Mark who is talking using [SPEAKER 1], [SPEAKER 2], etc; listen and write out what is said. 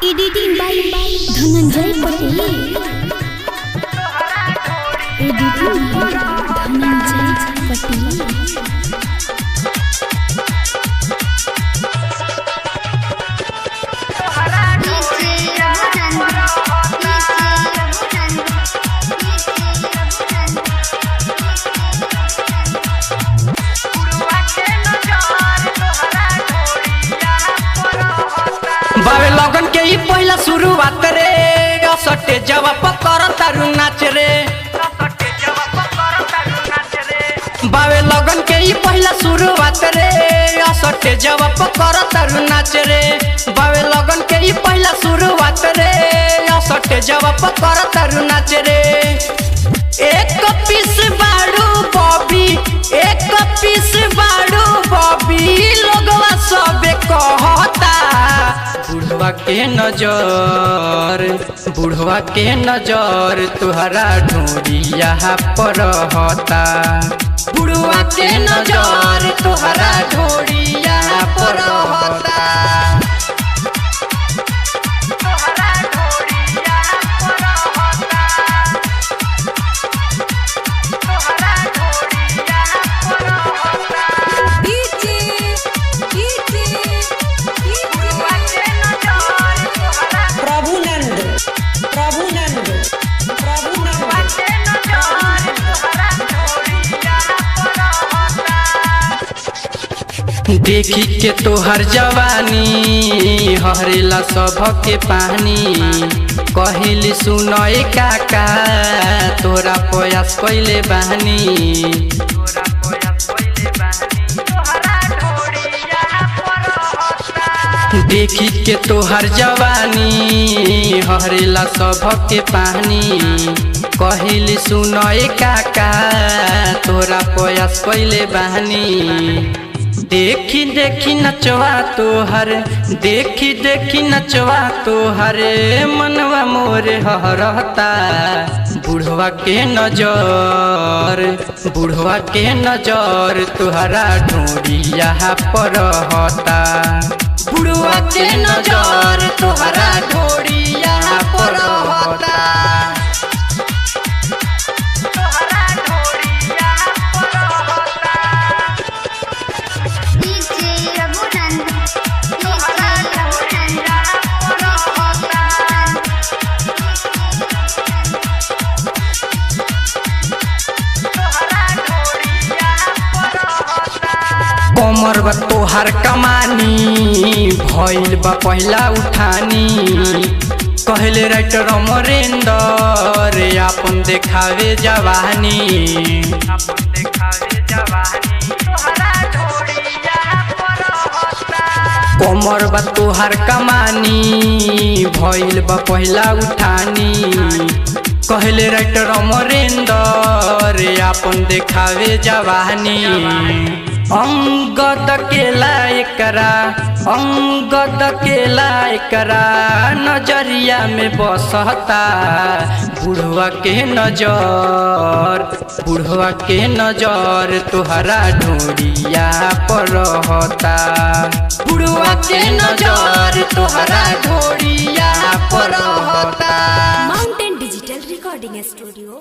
[SPEAKER 1] Editing by Dhananjay Patel. Editing by Dhananjay Patel.
[SPEAKER 2] बावे लगन के ही पहला शुरुआत रे सटे जवाब कर तारू नाच रे। बावे लगन के ही पहला शुरुआत रे सटे जवाब कर तारू नाच रे। बावे लगन के ही पहला शुरुआत रे सटे जवाब कर तारू नाच रे। एक पीस बाड़ू बॉबी, एक पीस बाड़ू बॉबी लोगवा सबे कहता बुढ़वा के नजर तुहरा ढूंढिया पर रहता। बुढ़वा के नजर तुहरा ढूंढिया पर रहता। देखी के तोहर जवानी हरेला सबके पानी। कहिली सुनए काका तोरा प्रयास कैले बहनी। देखी के तोहर जवानी हरेला सबके पानी। कहिली सुनए काका तोरा प्रयास कैले बहनी। देखी देखी नचवा तोहर, देखी देखी नचवा तोहर मनवा मोरे हरता। बुढ़वा के नजर तुहरा ढूंढिया पर रहता। बुढ़वा के नजर तुहरा ढूंढिया पर रहता। कमर बा तोहार कमानी भइल बा पहला उठानी। कहले राइटर अमरेंदर आपन देखावे जवानी। कमर बा तोहार कमानी भइल बा पहला उठानी। कहले राइटर अमरेंदर आपन देखावे जवानी। अंगद केला एकरा नजरिया में बसता। बुढ़वा के नजर तुहरा ढूंढिया पर रहता। बुढ़वा के नजर तुहरा ढूंढिया पर रहता।
[SPEAKER 1] Mountain digital recording studio.